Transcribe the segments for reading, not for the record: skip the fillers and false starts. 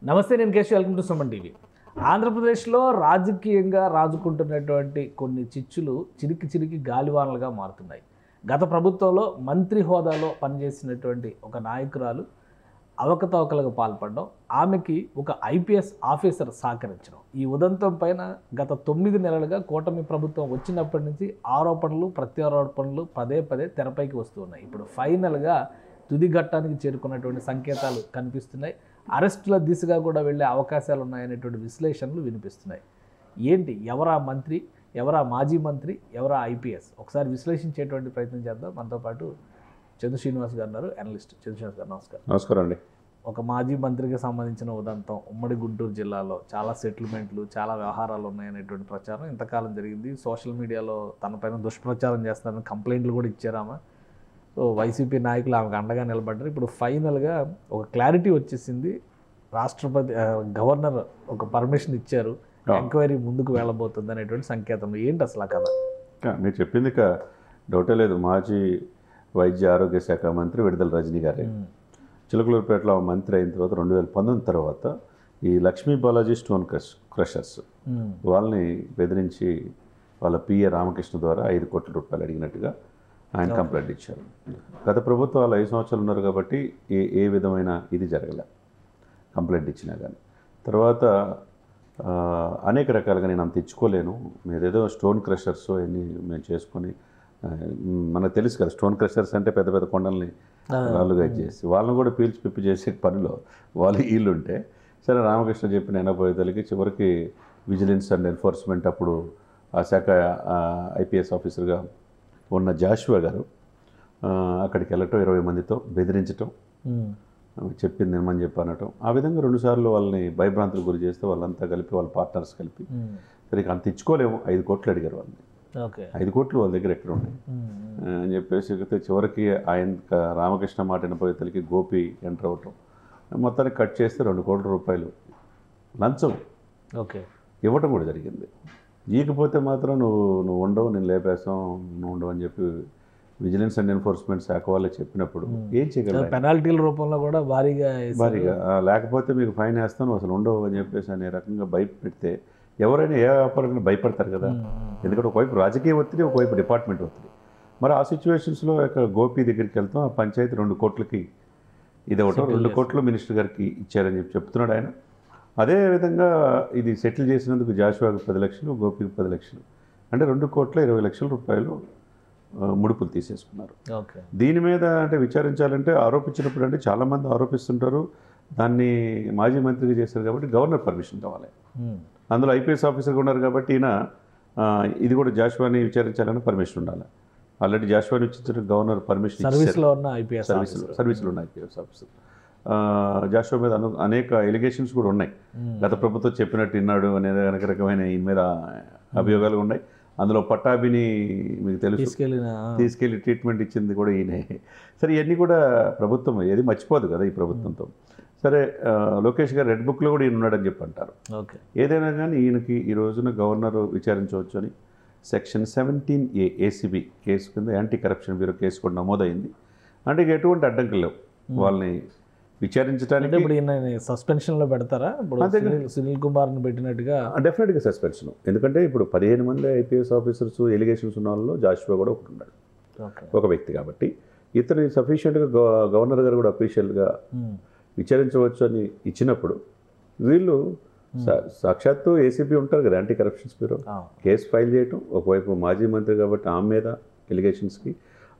నమస్తే, నేను Keshav. Welcome to Suman TV. ఆంధ్రప్రదేశ్లో రాజకీయంగా రాజుకుంటున్నటువంటి కొన్ని చిచ్చులు చిరికి గాలివానలుగా మారుతున్నాయి. గత ప్రభుత్వంలో మంత్రి హోదాలో పనిచేసినటువంటి ఒక నాయకురాలు అవకతవకలకు పాల్పడడం, ఆమెకి ఒక ఐపీఎస్ ఆఫీసర్ సహకరించడం, ఈ ఉదంతం పైన గత 9 నెలలుగా కూటమి ప్రభుత్వం వచ్చినప్పటి నుంచి ఆరోపణలు ప్రత్యారోపణలు పదే తెరపైకి వస్తూ ఉన్నాయి. ఇప్పుడు ఫైనల్గా తుది ఘట్టానికి చేరుకున్నటువంటి సంకేతాలు కనిపిస్తున్నాయి. అరెస్టుల దిశగా కూడా వెళ్ళే అవకాశాలు ఉన్నాయనేటువంటి విశ్లేషణలు వినిపిస్తున్నాయి. ఏంటి, ఎవరా మంత్రి, ఎవరా మాజీ మంత్రి, ఎవరా ఐపీఎస్, ఒకసారి విశ్లేషించేటువంటి ప్రయత్నం చేద్దాం. మనతో పాటు చంద్ర శ్రీనివాస్ గారు ఉన్నారు, అనలిస్ట్. చంద్ర శ్రీనివాస్ గారు నమస్కారం. నమస్కారం అండి. ఒక మాజీ మంత్రికి సంబంధించిన ఉదంతం, ఉమ్మడి గుంటూరు జిల్లాలో చాలా సెటిల్మెంట్లు, చాలా వ్యవహారాలు ఉన్నాయనేటువంటి ప్రచారం ఇంతకాలం జరిగింది. సోషల్ మీడియాలో తనపైన దుష్ప్రచారం చేస్తారని కంప్లైంట్లు కూడా ఇచ్చారామా. సో వైసీపీ నాయకులు ఆమెకు అండగా నిలబడ్డారు. ఇప్పుడు ఫైనల్గా ఒక క్లారిటీ వచ్చేసింది. రాష్ట్రపతి గవర్నర్ ఒక పర్మిషన్ ఇచ్చారు, ఎంక్వైరీ ముందుకు వెళ్ళబోతుంది అనేటువంటి సంకేతం. ఏంటి అసలు ఆ కథ? మీరు చెప్పింది ఇక డౌటే లేదు. మాజీ వైద్య ఆరోగ్య శాఖ మంత్రి విడుదల రజనీ గారే చిలకలూరుపేటలో మంత్రి అయిన తర్వాత 2019 తర్వాత ఈ లక్ష్మీ బాలాజీ స్టోన్ క్రషర్స్ వాళ్ళని బెదిరించి వాళ్ళ పిఏ రామకృష్ణ ద్వారా 5 కోట్ల రూపాయలు అడిగినట్టుగా ఆయన కంప్లైంట్ ఇచ్చారు. గత ప్రభుత్వాలు 5 సంవత్సరాలు ఉన్నారు కాబట్టి ఏ విధమైన ఇది జరగలే, కంప్లైంట్ ఇచ్చినా కానీ. తర్వాత అనేక రకాలుగా నేను అంత ఇచ్చుకోలేను, మీరేదో స్టోన్ క్రషర్స్ అన్నీ మేము చేసుకొని, మనకు తెలుసు కదా స్టోన్ క్రషర్స్ అంటే పెద్ద పెద్ద కొండల్ని రాళ్ళుగా చేసి వాళ్ళని కూడా పీల్చి పిప్పి చేసే పనిలో వాళ్ళు వీళ్ళుంటే, సరే రామకృష్ణ చెప్పిన ఎనపోయేతలకి చివరికి విజిలెన్స్ అండ్ ఎన్ఫోర్స్మెంట్ అప్పుడు ఆ శాఖ ఐపీఎస్ ఆఫీసర్గా ఉన్న జాషువా గారు అక్కడికి వెళ్ళటం, 20 మందితో బెదిరించటం, చెప్పింది నిమ్మని చెప్పి అనటం, ఆ విధంగా 2 సార్లు వాళ్ళని భయభ్రాంతులు గురి చేస్తే వాళ్ళంతా కలిపి వాళ్ళ పార్ట్నర్స్ కలిపి సరే అంత ఇచ్చుకోలేము 5 కోట్లు అడిగారు వాళ్ళని. 5 కోట్లు వాళ్ళ దగ్గర ఎక్కడ ఉన్నాయి అని చెప్పేసి చివరికి ఆయన రామకృష్ణ మాట వినపోయేతలకి గోపి ఎంటర్ అవటం, మొత్తానికి కట్ చేస్తే 2 కోట్ల రూపాయలు లంచం ఇవ్వటం కూడా జరిగింది. ఈకపోతే మాత్రం నువ్వు ఉండవు, నేను లేపేస్తాం, నువ్వు ఉండవు అని చెప్పి విజిలెన్స్ అండ్ ఎన్ఫోర్స్మెంట్ శాఖ వాళ్ళే చెప్పినప్పుడు ఏం చేయగలరు? పెనాల్టీల రూపంలో కూడా భారీగా లేకపోతే మీకు ఫైన్ వేస్తాను, అసలు ఉండవు అని చెప్పేసి అనే రకంగా భయపెడితే ఎవరైనా ఏ వ్యాపారంగా భయపడతారు కదా. ఎందుకంటే ఒకవైపు రాజకీయ ఒత్తిడి, ఒకవైపు డిపార్ట్మెంట్ ఒత్తిడి. మరి ఆ సిచ్యువేషన్స్లో ఇక్కడ గోపి దగ్గరికి వెళ్తాం, ఆ పంచాయతీ 2 కోట్లకి ఇది ఒకటో 2 కోట్లు మినిస్టర్ గారికి ఇచ్చారని చెప్పి చెప్తున్నాడు ఆయన. అదేవిధంగా ఇది సెటిల్ చేసినందుకు జాషువాకి 10 లక్షలు, గోపికి 10 లక్షలు, అంటే 2,20 లక్షల రూపాయలు ముడుపులు తీసేసుకున్నారు. దీని మీద అంటే విచారించాలంటే ఆరోపించినప్పుడు అంటే చాలామంది ఆరోపిస్తుంటారు, దాన్ని మాజీ మంత్రిగా చేశారు కాబట్టి గవర్నర్ పర్మిషన్ కావాలి. అందులో ఐపీఎస్ ఆఫీసర్గా ఉన్నారు కాబట్టి ఈయన ఇది కూడా జాషువాని విచారించాలని పర్మిషన్ ఉండాలి. ఆల్రెడీ జాషువాని ఇచ్చిన గవర్నర్ పర్మిషన్ సర్వీస్లో ఉన్న ఐపీఎస్ ఆఫీసర్ జాషువా మీద అనేక ఎలిగేషన్స్ కూడా ఉన్నాయి. గత ప్రభుత్వం చెప్పినట్టు విన్నాడు అనేది అనేక రకమైన ఈయన మీద అభియోగాలు ఉన్నాయి. అందులో పట్టాభిని మీకు తెలుసు తీసుకెళ్ళి ట్రీట్మెంట్ ఇచ్చింది కూడా ఈయనే. సరే ఇవన్నీ కూడా ప్రభుత్వం ఏది మర్చిపోదు కదా ఈ ప్రభుత్వంతో. సరే లోకేష్ గారు రెడ్ బుక్లో కూడా ఈయన ఉన్నాడని చెప్పి అంటారు. ఏదైనా కానీ ఈయనకి ఈ రోజున గవర్నర్ విచారించవచ్చు అని సెక్షన్ 17A ఏసీబీ కేసు కింద యాంటీ కరప్షన్ బ్యూరో కేసు కూడా నమోదైంది. అంటే ఇక ఎటువంటి అడ్డంకులు లేవు వాళ్ళని విచారించడానికి. ఇప్పుడు ఈయన సస్పెన్షన్లో పెడతారా? సునీల్ కుమార్ని పెట్టినట్టుగా డెఫినెట్గా సస్పెన్షన్. ఎందుకంటే ఇప్పుడు 15 మంది ఐపీఎస్ ఆఫీసర్స్ ఎలిగేషన్స్ ఉన్న వాళ్ళలో జాషువా కూడా ఒకటి ఉన్నాడు, ఒక వ్యక్తి. కాబట్టి ఇతను సఫిషియెంట్గా గవర్నర్ గారు కూడా అఫీషియల్గా విచారించవచ్చు అని ఇచ్చినప్పుడు వీళ్ళు సాక్షాత్తు ఏసీబీ ఉంటారు కదా anti corruptions bureau, case file చేయటం. ఒకవైపు మాజీ మంత్రి కాబట్టి ఆమె మీద ఎలిగేషన్స్కి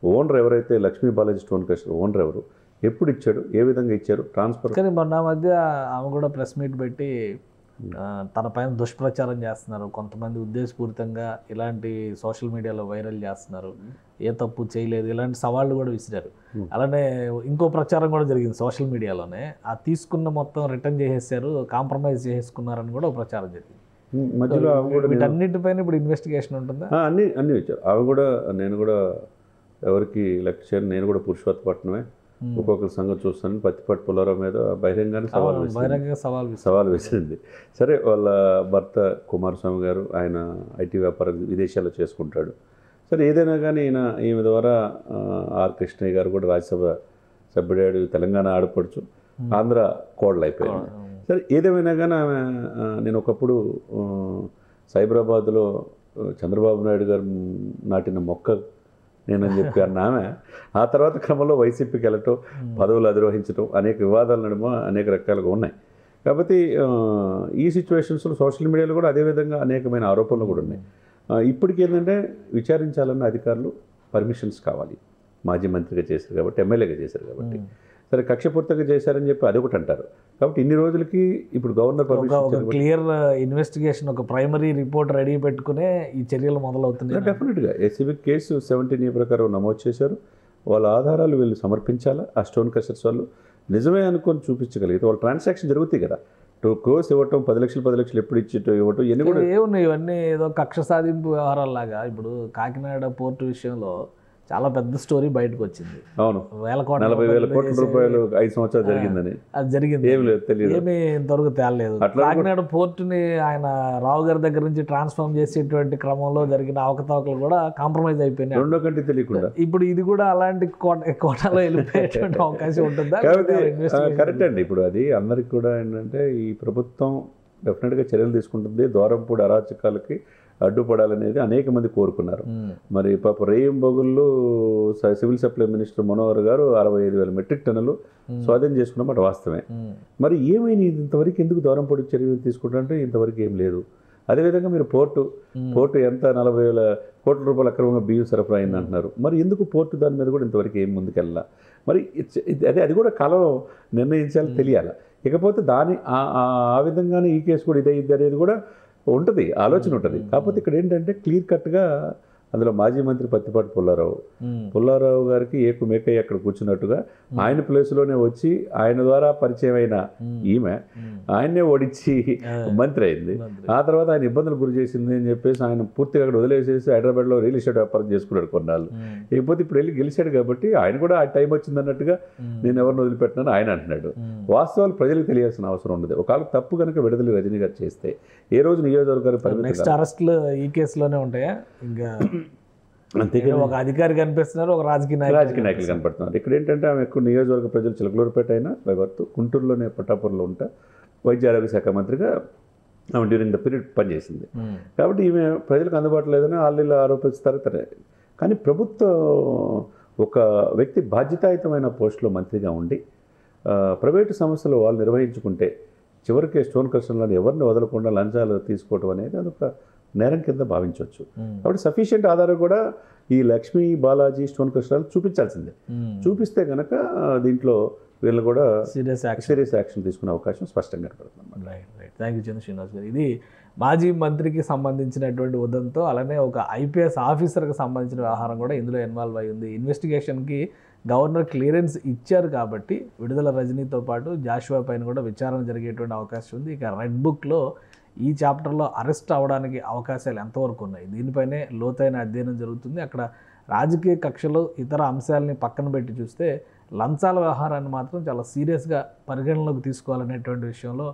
ఓనర్ ఎవరైతే Lakshmi Balaji stone crusher owner ఎవరు, ఎప్పుడు ఇచ్చాడు, ఏ విధంగా ఇచ్చారు, ట్రాన్స్ఫర్. కానీ మొన్న మధ్య ఆమె కూడా ప్రెస్ మీట్ పెట్టి తన పైన దుష్ప్రచారం చేస్తున్నారు, కొంతమంది ఉద్దేశపూరితంగా ఇలాంటి సోషల్ మీడియాలో వైరల్ చేస్తున్నారు, ఏ తప్పు చేయలేదు, ఇలాంటి సవాళ్ళు కూడా విసిరారు. అలానే ఇంకో ప్రచారం కూడా జరిగింది సోషల్ మీడియాలోనే, ఆ తీసుకున్న మొత్తం రిటర్న్ చేసేసారు, కాంప్రమైజ్ చేసుకున్నారని కూడా ఒక ప్రచారం జరిగింది. మధ్యలో వీటన్నిటిపైన ఇప్పుడు ఇన్వెస్టిగేషన్ ఉంటుందా? అన్నీ ఇచ్చారు. అవి కూడా నేను కూడా ఎవరికి లక్ష్యం, నేను కూడా పురుషోత్తపట్నమే ఒక్కొక్కరి సంగతి చూస్తాను. పత్తిపాటి పుల్లారావు మీద బహిరంగానే సవాల్ వేసింది. సరే వాళ్ళ భర్త కుమారస్వామి గారు ఆయన ఐటీ వ్యాపారం విదేశాల్లో చేసుకుంటాడు. సరే ఏదైనా కానీ ఈమె ద్వారా ఆర్ కృష్ణయ్య గారు కూడా రాజ్యసభ సభ్యుడాడు, తెలంగాణ ఆడపడుచు, ఆంధ్ర కోడలు అయిపోయింది. సరే ఏదేమైనా కానీ ఆమె నేను ఒకప్పుడు సైబరాబాద్లో చంద్రబాబు నాయుడు గారు నాటిన మొక్క నేనని చెప్పి అన్న ఆమె ఆ తర్వాత క్రమంలో వైసీపీకి వెళ్ళటం పదవులు అధిరోహించడం అనేక వివాదాల నడుమ అనేక రకాలుగా ఉన్నాయి. కాబట్టి ఈ సిచ్యువేషన్స్లో సోషల్ మీడియాలో కూడా అదేవిధంగా అనేకమైన ఆరోపణలు కూడా ఉన్నాయి. ఇప్పటికి ఏంటంటే విచారించాలన్న అధికారులు పర్మిషన్స్ కావాలి. మాజీ మంత్రిగా చేశారు కాబట్టి, ఎమ్మెల్యేగా చేశారు కాబట్టి, సరే కక్షపూర్తిగా చేశారని చెప్పి అదొకటి అంటారు. కాబట్టి ఇన్ని రోజులకి ఇప్పుడు గవర్నర్ ఒక క్లియర్ ఇన్వెస్టిగేషన్, ఒక ప్రైమరీ రిపోర్ట్ రెడీ పెట్టుకునే ఈ చర్యలు మొదలవుతున్నాయి. డెఫినెట్గా ఏసీబీ కేసు 17A ప్రకారం నమోదు చేశారు. వాళ్ళ ఆధారాలు వీళ్ళు సమర్పించాలా. ఆ స్టోన్ క్రషర్స్ వాళ్ళు నిజమే అనుకొని చూపించగలిగితే వాళ్ళ ట్రాన్సాక్షన్ జరుగుతాయి కదా. 2 crores ఇవ్వటం, 10 లక్షలు ఎప్పుడు ఇవ్వటం ఇవన్నీ కూడా ఏమున్నాయి. ఇవన్నీ ఏదో కక్ష సాధింపు వ్యవహారాల్లాగా. ఇప్పుడు కాకినాడ పోర్టు విషయంలో చాలా పెద్ద స్టోరీ బయటకు వచ్చింది. అవును, 40,000 కోట్ల రూపాయలు 5 సంవత్సరాలు జరిగిందని. అది జరిగింది, ఏమి లేదు, తెలియదు, ఏమీ ఇంతవరకు తేలలేదు. కాకినాడ పోర్టుని ఆయన రావు గారి దగ్గర నుంచి ట్రాన్స్ఫార్మ్ చేసేటువంటి క్రమంలో జరిగిన అవకతవకలు కూడా కాంప్రమైజ్ అయిపోయినాయి. రెండో కంటే తెలియకుండా ఇప్పుడు ఇది కూడా అలాంటి కోటాలో వెళ్ళిపోయేటువంటి అవకాశం ఉంటుందా? కరెక్ట్ అండి. ఇప్పుడు అది అందరికి కూడా ఏంటంటే ఈ ప్రభుత్వం డెఫినెట్గా చర్యలు తీసుకుంటుంది. దూరంపూడి అరాచకాలకి అడ్డుపడాలనేది అనేక మంది కోరుకున్నారు. మరి పాప రేయింబగుళ్ళు సివిల్ సప్లై మినిస్టర్ మనోహర్ గారు 65,000 మెట్రిక్ టన్నులు స్వాధీనం చేసుకున్నమాట వాస్తవమే. మరి ఏమైంది ఇంతవరకు, ఎందుకు దూరంపూడి చర్యలు తీసుకుంటారంటే ఇంతవరకు ఏం లేదు. అదేవిధంగా మీరు పోర్టు ఎంత 40,000 కోట్ల రూపాయలు అక్రమంగా బియ్యం సరఫరా అయింది అంటున్నారు. మరి ఎందుకు పోర్టు దాని మీద కూడా ఇంతవరకు ఏం ముందుకెళ్ళా? మరి అది కూడా కాలం నిర్ణయించాలి, తెలియాలి. ఇకపోతే ఆ విధంగానే ఈ కేసు కూడా ఇదైద్ది అనేది కూడా ఉంటుంది, ఆలోచన ఉంటుంది. కాకపోతే ఇక్కడ ఏంటంటే క్లియర్ కట్గా అందులో మాజీ మంత్రి పత్తిపాటి పుల్లారావు గారికి ఏకుమేకై అక్కడ కూర్చున్నట్టుగా ఆయన ప్లేస్లోనే వచ్చి ఆయన ద్వారా పరిచయం అయిన ఈమె ఆయన్నే ఓడించి మంత్రి అయింది. ఆ తర్వాత ఆయన ఇబ్బందులు గురి చేసింది అని చెప్పేసి ఆయన పూర్తిగా అక్కడ వదిలేసేసి హైదరాబాద్లో రియల్ ఎస్టేట్ వ్యాపారం చేసుకున్నాడు కొన్నాళ్ళు. ఇకపోతే ఇప్పుడు వెళ్ళి గెలిచాడు కాబట్టి ఆయన కూడా ఆ టైం వచ్చింది అన్నట్టుగా నేను ఎవరిని వదిలిపెట్టినాను ఆయన అంటున్నాడు. వాస్తవాలు ప్రజలకు తెలియాల్సిన అవసరం ఉండదు. ఒకవేళ తప్పు కనుక విడుదల రజనీ గారు చేస్తే ఏ రోజు నియోజకవర్గానికి పరిమితం అరెస్టులు ఈ కేసులోనే ఉంటాయా? ఇంకా అంతేకాదు, ఒక అధికారి కనిపిస్తున్నారు, ఒక రాజకీయ నాయకులు కనపడుతున్నారు. ఇక్కడ ఏంటంటే ఆమె ఎక్కువ నియోజకవర్గ ప్రజలు చిలకలూరుపేట అయినా బైవర్త్ గుంటూరులోనే పట్టాపూర్లో ఉంటా వైద్య ఆరోగ్య శాఖ మంత్రిగా ఆమె డ్యూరింగ్ ద పీరియడ్ పనిచేసింది. కాబట్టి ఈమె ప్రజలకు అందుబాటులో లేదని వాళ్ళు ఆరోపిస్తారు. కానీ ప్రభుత్వం ఒక వ్యక్తి బాధ్యతాయుతమైన పోస్టులో మంత్రిగా ఉండి ప్రైవేటు సంస్థలు వాళ్ళు నిర్వహించుకుంటే చివరికి స్టోన్ క్రషర్లను ఎవరిని వదలకుండా లంచాలు తీసుకోవడం అనేది అదొక నేరం కింద భావించవచ్చు. కాబట్టి సఫిషియెంట్ ఆధారం కూడా ఈ లక్ష్మీ బాలాజీ స్టోన్ క్రషర్లు చూపించాల్సిందే. చూపిస్తే కనుక దీంట్లో వీళ్ళు కూడా సీరియస్ యాక్షన్ తీసుకునే అవకాశం స్పష్టంగా కనపడుతుంది. రైట్. థ్యాంక్ యూ చంద్ర శ్రీనివాస్ గారు. ఇది మాజీ మంత్రికి సంబంధించినటువంటి ఉదంతో అలానే ఒక ఐపీఎస్ ఆఫీసర్కి సంబంధించిన వ్యవహారం కూడా ఇందులో ఇన్వాల్వ్ అయి ఉంది. ఇన్వెస్టిగేషన్కి గవర్నర్ క్లియరెన్స్ ఇచ్చారు కాబట్టి విడుదల రజనీతో పాటు జాషువా పైన కూడా విచారణ జరిగేటువంటి అవకాశం ఉంది. ఇక రెడ్ బుక్లో ఈ చాప్టర్లో అరెస్ట్ అవ్వడానికి అవకాశాలు ఎంతవరకు ఉన్నాయి, దీనిపైనే లోతైన అధ్యయనం జరుగుతుంది. అక్కడ రాజకీయ కక్షలు ఇతర అంశాలని పక్కన పెట్టి చూస్తే లంచాల వ్యవహారాన్ని మాత్రం చాలా సీరియస్గా పరిగణలోకి తీసుకోవాలనేటువంటి విషయంలో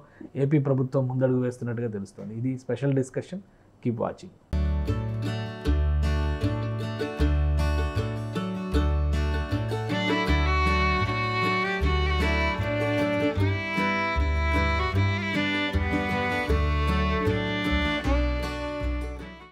ఏపీ ప్రభుత్వం ముందడుగు వేస్తున్నట్టుగా తెలుస్తుంది. ఇది స్పెషల్ డిస్కషన్. Keep watching.